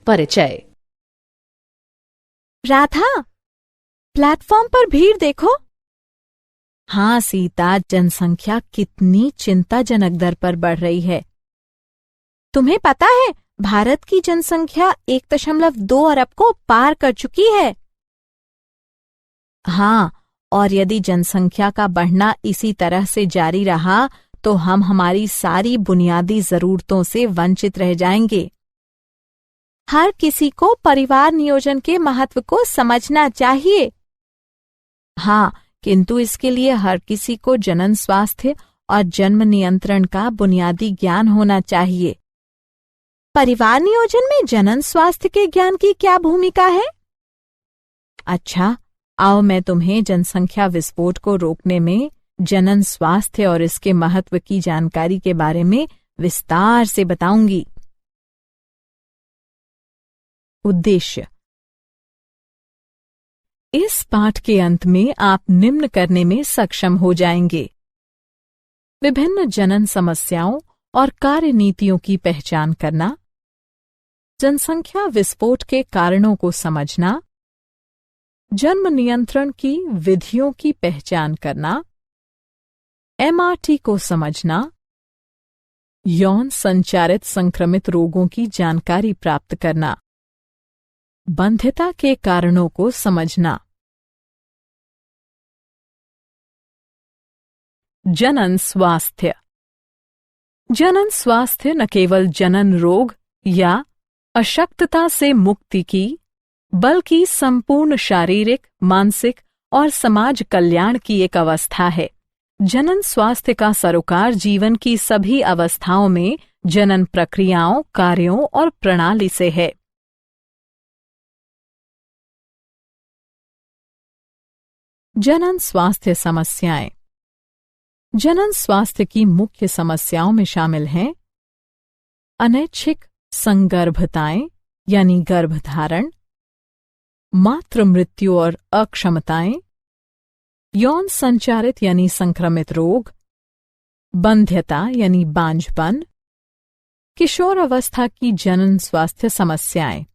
परिचय। राधा, प्लेटफॉर्म पर भीड़ देखो। हाँ सीता, जनसंख्या कितनी चिंताजनक दर पर बढ़ रही है। तुम्हें पता है, भारत की जनसंख्या 1.2 अरब को पार कर चुकी है। हाँ, और यदि जनसंख्या का बढ़ना इसी तरह से जारी रहा तो हम हमारी सारी बुनियादी जरूरतों से वंचित रह जाएंगे। हर किसी को परिवार नियोजन के महत्व को समझना चाहिए। हाँ, किंतु इसके लिए हर किसी को जनन स्वास्थ्य और जन्म नियंत्रण का बुनियादी ज्ञान होना चाहिए। परिवार नियोजन में जनन स्वास्थ्य के ज्ञान की क्या भूमिका है? अच्छा, आओ मैं तुम्हें जनसंख्या विस्फोट को रोकने में जनन स्वास्थ्य और इसके महत्व की जानकारी के बारे में विस्तार से बताऊंगी। उद्देश्य। इस पाठ के अंत में आप निम्न करने में सक्षम हो जाएंगे: विभिन्न जनन समस्याओं और कार्यनीतियों की पहचान करना, जनसंख्या विस्फोट के कारणों को समझना, जन्म नियंत्रण की विधियों की पहचान करना, MRT को समझना, यौन संचारित संक्रमित रोगों की जानकारी प्राप्त करना, बंध्यता के कारणों को समझना। जनन स्वास्थ्य। जनन स्वास्थ्य न केवल जनन रोग या अशक्तता से मुक्ति की, बल्कि संपूर्ण शारीरिक, मानसिक और समाज कल्याण की एक अवस्था है। जनन स्वास्थ्य का सरोकार जीवन की सभी अवस्थाओं में जनन प्रक्रियाओं, कार्यों और प्रणाली से है। जनन स्वास्थ्य समस्याएं। जनन स्वास्थ्य की मुख्य समस्याओं में शामिल हैं अनैच्छिक संगर्भताएं यानी गर्भधारण, मातृ मृत्यु और अक्षमताएं, यौन संचारित यानी संक्रमित रोग, बंध्यता यानी बांझपन, किशोर अवस्था की जनन स्वास्थ्य समस्याएं।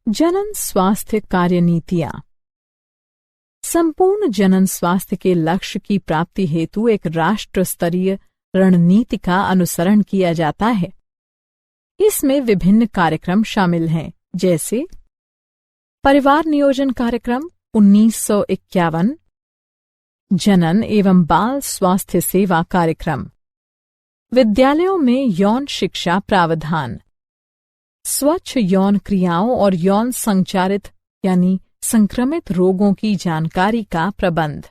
जनन स्वास्थ्य कार्यनीतियां। संपूर्ण जनन स्वास्थ्य के लक्ष्य की प्राप्ति हेतु एक राष्ट्र स्तरीय रणनीति का अनुसरण किया जाता है। इसमें विभिन्न कार्यक्रम शामिल हैं, जैसे परिवार नियोजन कार्यक्रम 1951, जनन एवं बाल स्वास्थ्य सेवा कार्यक्रम, विद्यालयों में यौन शिक्षा प्रावधान, स्वच्छ यौन क्रियाओं और यौन संचारित यानी संक्रमित रोगों की जानकारी का प्रबंध,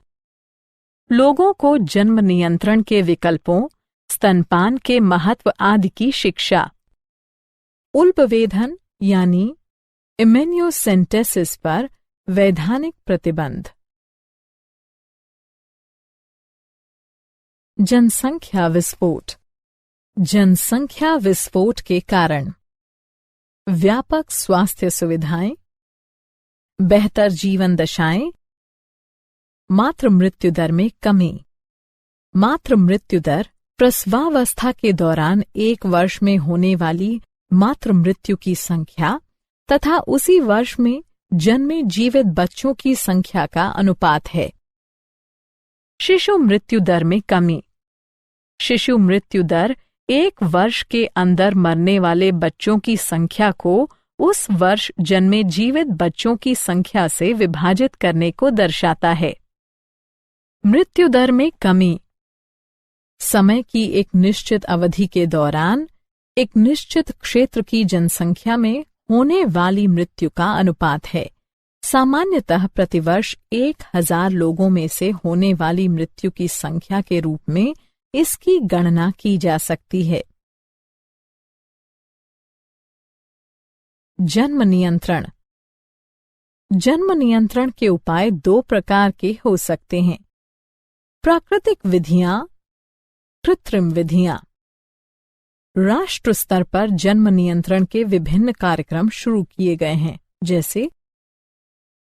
लोगों को जन्म नियंत्रण के विकल्पों, स्तनपान के महत्व आदि की शिक्षा, उल्पवेधन यानी इम्यूनोसेंटेसिस पर वैधानिक प्रतिबंध। जनसंख्या विस्फोट। जनसंख्या विस्फोट के कारण व्यापक स्वास्थ्य सुविधाएं, बेहतर जीवन दशाएं, मातृ मृत्यु दर में कमी। मातृ मृत्यु दर प्रसवावस्था के दौरान 1 वर्ष में होने वाली मातृ मृत्यु की संख्या तथा उसी वर्ष में जन्मे जीवित बच्चों की संख्या का अनुपात है। शिशु मृत्यु दर में कमी। शिशु मृत्यु दर 1 वर्ष के अंदर मरने वाले बच्चों की संख्या को उस वर्ष जन्मे जीवित बच्चों की संख्या से विभाजित करने को दर्शाता है। मृत्यु दर में कमी समय की एक निश्चित अवधि के दौरान एक निश्चित क्षेत्र की जनसंख्या में होने वाली मृत्यु का अनुपात है। सामान्यतः प्रतिवर्ष 1000 लोगों में से होने वाली मृत्यु की संख्या के रूप में इसकी गणना की जा सकती है। जन्म नियंत्रण। जन्म नियंत्रण के उपाय 2 प्रकार के हो सकते हैं: प्राकृतिक विधियां, कृत्रिम विधियां। राष्ट्र स्तर पर जन्म नियंत्रण के विभिन्न कार्यक्रम शुरू किए गए हैं, जैसे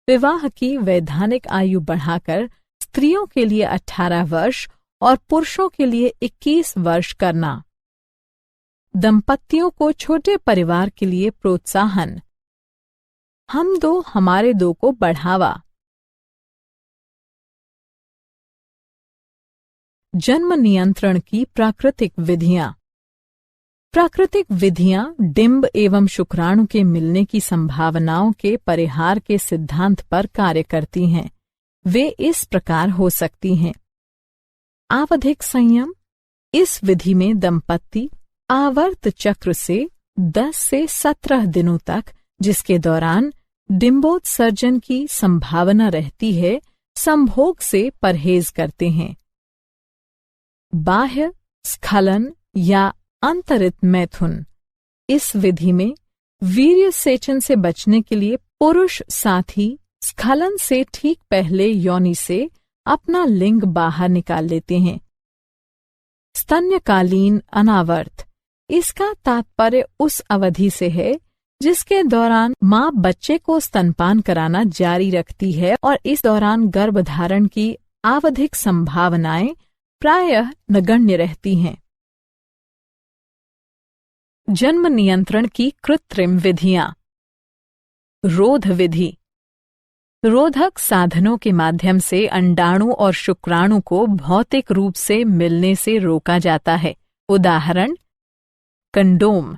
विवाह की वैधानिक आयु बढ़ाकर स्त्रियों के लिए 18 वर्ष और पुरुषों के लिए 21 वर्ष करना, दंपतियों को छोटे परिवार के लिए प्रोत्साहन। हम दो हमारे दो को बढ़ावा। जन्म नियंत्रण की प्राकृतिक विधियां। प्राकृतिक विधियां डिंब एवं शुक्राणु के मिलने की संभावनाओं के परिहार के सिद्धांत पर कार्य करती हैं। वे इस प्रकार हो सकती हैं। आवधिक संयम। इस विधि में दंपति आवर्त चक्र से 10 से 17 दिनों तक, जिसके दौरान डिंबोत्सर्जन की संभावना रहती है, संभोग से परहेज करते हैं। बाह्य स्खलन या अंतरित मैथुन। इस विधि में वीर्य सेचन से बचने के लिए पुरुष साथी स्खलन से ठीक पहले योनि से अपना लिंग बाहर निकाल लेते हैं। स्तन्यकालीन अनावर्त। इसका तात्पर्य उस अवधि से है जिसके दौरान मां बच्चे को स्तनपान कराना जारी रखती है और इस दौरान गर्भधारण की आवधिक संभावनाएं प्रायः नगण्य रहती हैं। जन्म नियंत्रण की कृत्रिम विधियां। रोध विधि। रोधक साधनों के माध्यम से अंडाणु और शुक्राणु को भौतिक रूप से मिलने से रोका जाता है। उदाहरण कंडोम।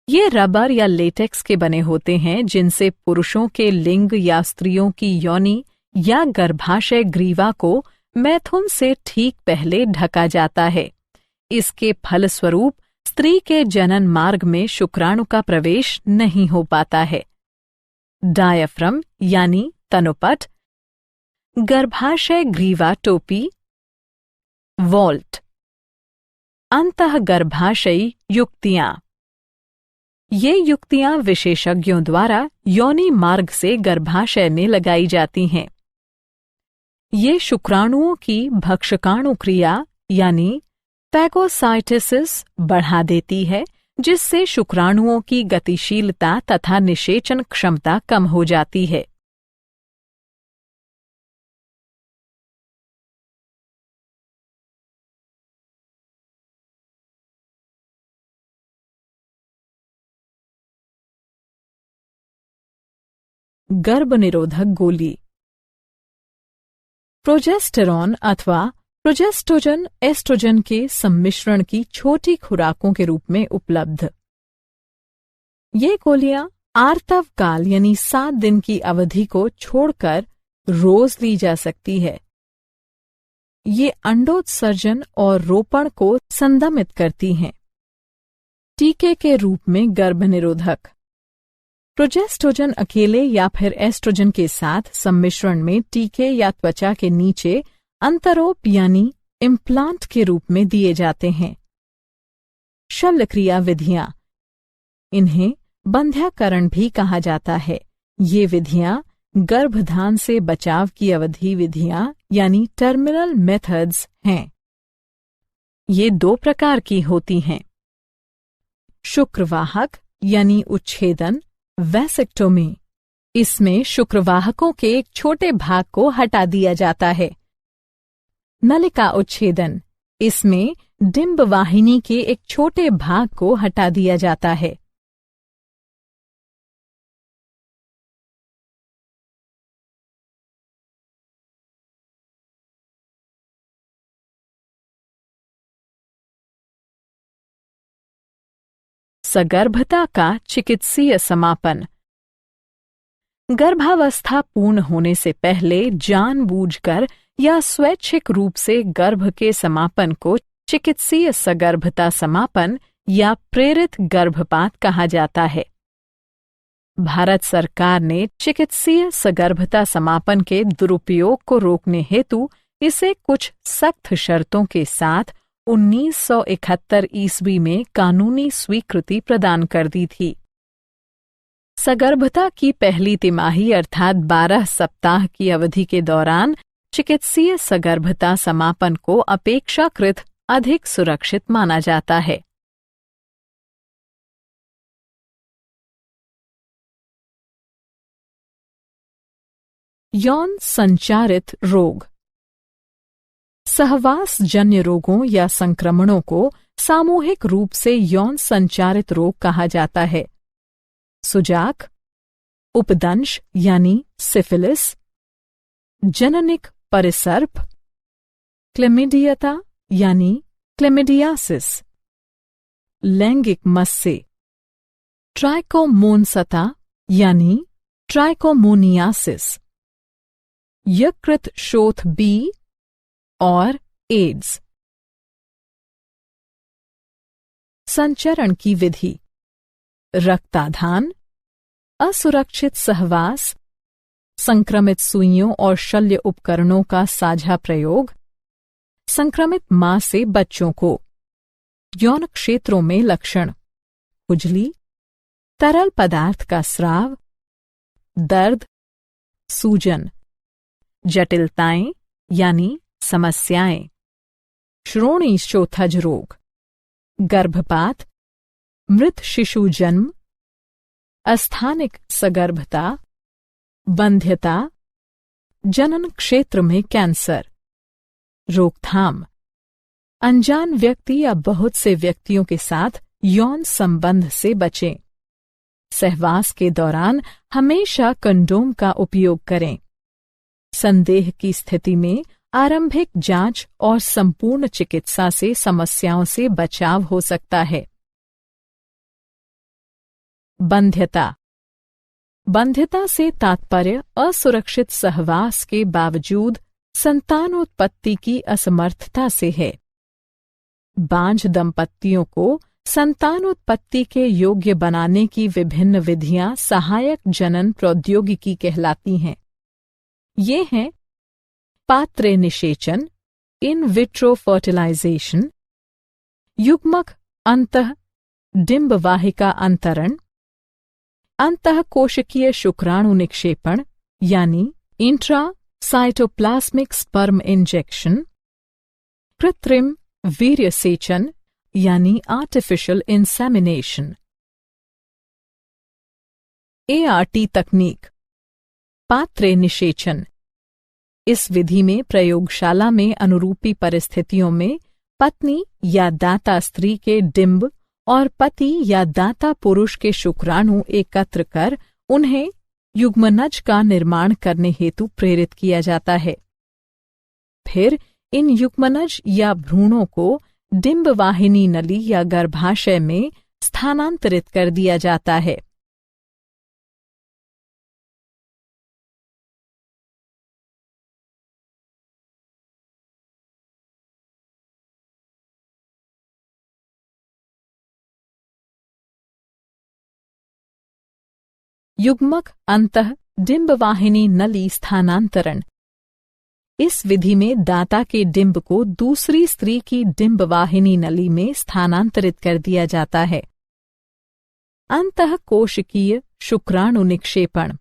ये रबर या लेटेक्स के बने होते हैं जिनसे पुरुषों के लिंग या स्त्रियों की योनि या गर्भाशय ग्रीवा को मैथुन से ठीक पहले ढका जाता है। इसके फलस्वरूप स्त्री के जनन मार्ग में शुक्राणु का प्रवेश नहीं हो पाता है। डायफ्रम यानी तनुपट, गर्भाशय ग्रीवा टोपी, वॉल्ट। अंतःगर्भाशयी युक्तियां। ये युक्तियां विशेषज्ञों द्वारा योनि मार्ग से गर्भाशय में लगाई जाती हैं। ये शुक्राणुओं की भक्षकाणु क्रिया यानी फैगोसाइटोसिस बढ़ा देती है, जिससे शुक्राणुओं की गतिशीलता तथा निषेचन क्षमता कम हो जाती है। गर्भनिरोधक गोली। प्रोजेस्टेरॉन अथवा प्रोजेस्टोजन एस्ट्रोजन के सम्मिश्रण की छोटी खुराकों के रूप में उपलब्ध। ये गोलियां आर्तव काल यानी 7 दिन की अवधि को छोड़कर रोज ली जा सकती है। ये अंडोत्सर्जन और रोपण को संदमित करती हैं। टीके के रूप में गर्भनिरोधक। प्रोजेस्टोजन अकेले या फिर एस्ट्रोजन के साथ सम्मिश्रण में टीके या त्वचा के नीचे अंतरोप यानी इम्प्लांट के रूप में दिए जाते हैं। शल्यक्रिया विधियां। इन्हें बंध्याकरण भी कहा जाता है। ये विधियां गर्भधान से बचाव की अवधि विधियां यानी टर्मिनल मेथड्स हैं। ये 2 प्रकार की होती हैं। शुक्रवाहक यानी उच्छेदन, वैसेक्टोमी। इसमें शुक्रवाहकों के एक छोटे भाग को हटा दिया जाता है। नलिका उच्छेदन। इसमें डिंब वाहिनी के एक छोटे भाग को हटा दिया जाता है। सगर्भता का चिकित्सीय समापन। गर्भावस्था पूर्ण होने से पहले जानबूझकर या स्वैच्छिक रूप से गर्भ के समापन को चिकित्सीय सगर्भता समापन या प्रेरित गर्भपात कहा जाता है। भारत सरकार ने चिकित्सीय सगर्भता समापन के दुरुपयोग को रोकने हेतु इसे कुछ सख्त शर्तों के साथ 1971 ईस्वी में कानूनी स्वीकृति प्रदान कर दी थी। सगर्भता की पहली तिमाही अर्थात 12 सप्ताह की अवधि के दौरान चिकित्सीय सगर्भता समापन को अपेक्षाकृत अधिक सुरक्षित माना जाता है। यौन संचारित रोग। सहवास जन्य रोगों या संक्रमणों को सामूहिक रूप से यौन संचारित रोग कहा जाता है। सुजाक, उपदंश यानी सिफिलिस, जननिक परिसर्प, क्लेमिडियता यानी क्लेमिडियासिस, लैंगिक मस्से, ट्राइकोमोनसता यानी ट्राइकोमोनियासिस, यकृत शोथ बी और एड्स। संचरण की विधि: रक्ताधान, असुरक्षित सहवास, संक्रमित सुइयों और शल्य उपकरणों का साझा प्रयोग, संक्रमित मां से बच्चों को। यौन क्षेत्रों में लक्षण: खुजली, तरल पदार्थ का स्राव, दर्द, सूजन, जटिलताएं यानी समस्याएं, श्रोणिशोथज रोग, गर्भपात, मृत शिशु जन्म, अस्थानिक सगर्भता, बंध्यता, जनन क्षेत्र में कैंसर। रोकथाम: अनजान व्यक्ति या बहुत से व्यक्तियों के साथ यौन संबंध से बचें। सहवास के दौरान हमेशा कंडोम का उपयोग करें। संदेह की स्थिति में आरंभिक जांच और संपूर्ण चिकित्सा से समस्याओं से बचाव हो सकता है। बंध्यता: बंध्यता से तात्पर्य असुरक्षित सहवास के बावजूद संतानोत्पत्ति की असमर्थता से है। बांझ दंपतियों को संतानोत्पत्ति के योग्य बनाने की विभिन्न विधियां सहायक जनन प्रौद्योगिकी कहलाती हैं। ये हैं पात्र निषेचन, इन विट्रो फर्टिलाइजेशन, युग्मक अंतः डिंब वाहिका अंतरण, अंतः कोशिकीय शुक्राणु निक्षेपण यानी इंट्रा साइटोप्लाज्मिक स्पर्म इंजेक्शन, कृत्रिम वीर्य सेचन यानी आर्टिफिशियल इंसेमिनेशन। ART तकनीक: पात्र निषेचन। इस विधि में प्रयोगशाला में अनुरूपी परिस्थितियों में पत्नी या दाता स्त्री के डिंब और पति या दाता पुरुष के शुक्राणु एकत्र कर उन्हें युग्मनज का निर्माण करने हेतु प्रेरित किया जाता है। फिर इन युग्मनज या भ्रूणों को डिंब वाहिनी नली या गर्भाशय में स्थानांतरित कर दिया जाता है। युग्मक अंतः डिंब वाहिनी नली स्थानांतरण: इस विधि में दाता के डिंब को दूसरी स्त्री की डिंब वाहिनी नली में स्थानांतरित कर दिया जाता है। अंतः कोशिकीय शुक्राणु निक्षेपण: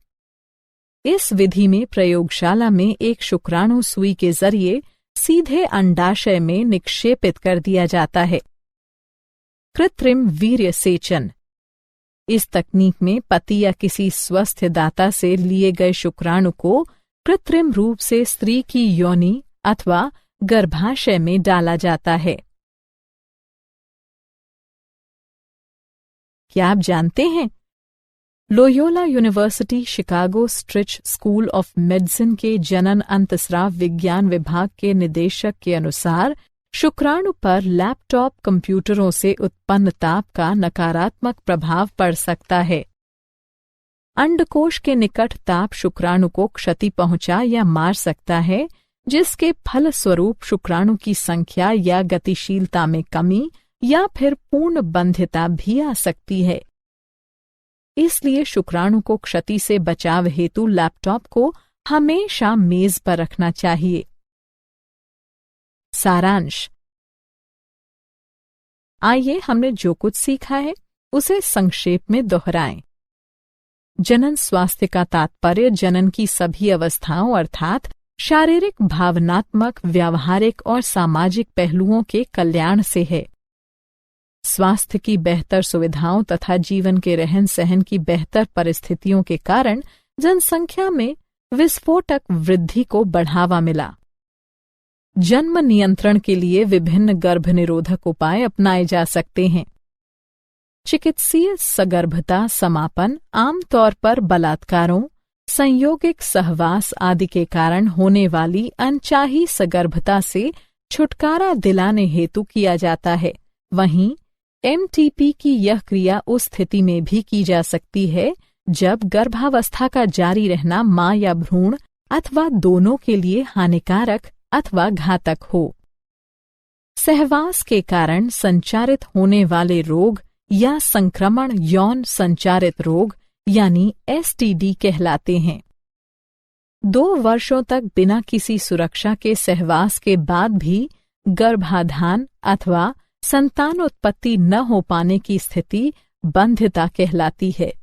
इस विधि में प्रयोगशाला में एक शुक्राणु सुई के जरिए सीधे अंडाशय में निक्षेपित कर दिया जाता है। कृत्रिम वीर्य सेचन: इस तकनीक में पति या किसी स्वस्थ दाता से लिए गए शुक्राणु को कृत्रिम रूप से स्त्री की योनि अथवा गर्भाशय में डाला जाता है। क्या आप जानते हैं, Loyola university Chicago स्ट्रिच school of medicine के जनन अंतस्राव विज्ञान विभाग के निदेशक के अनुसार शुक्राणु पर लैपटॉप कंप्यूटरों से उत्पन्न ताप का नकारात्मक प्रभाव पड़ सकता है। अंडकोश के निकट ताप शुक्राणु को क्षति पहुंचा या मार सकता है, जिसके फलस्वरूप शुक्राणु की संख्या या गतिशीलता में कमी या फिर पूर्ण बंध्यता भी आ सकती है। इसलिए शुक्राणु को क्षति से बचाव हेतु लैपटॉप को हमेशा मेज पर रखना चाहिए। सारांश: आइए हमने जो कुछ सीखा है उसे संक्षेप में दोहराएं। जनन स्वास्थ्य का तात्पर्य जनन की सभी अवस्थाओं अर्थात शारीरिक, भावनात्मक, व्यावहारिक और सामाजिक पहलुओं के कल्याण से है। स्वास्थ्य की बेहतर सुविधाओं तथा जीवन के रहन सहन की बेहतर परिस्थितियों के कारण जनसंख्या में विस्फोटक वृद्धि को बढ़ावा मिला। जन्म नियंत्रण के लिए विभिन्न गर्भनिरोधक उपाय अपनाए जा सकते हैं। चिकित्सीय सगर्भता समापन आमतौर पर बलात्कारों, संयोगिक सहवास आदि के कारण होने वाली अनचाही सगर्भता से छुटकारा दिलाने हेतु किया जाता है। वहीं एमटीपी की यह क्रिया उस स्थिति में भी की जा सकती है जब गर्भावस्था का जारी रहना मां या भ्रूण अथवा दोनों के लिए हानिकारक अथवा घातक हो। सहवास के कारण संचारित होने वाले रोग या संक्रमण यौन संचारित रोग यानी एसटीडी कहलाते हैं। 2 वर्षों तक बिना किसी सुरक्षा के सहवास के बाद भी गर्भाधान अथवा संतानोत्पत्ति न हो पाने की स्थिति बंध्यता कहलाती है।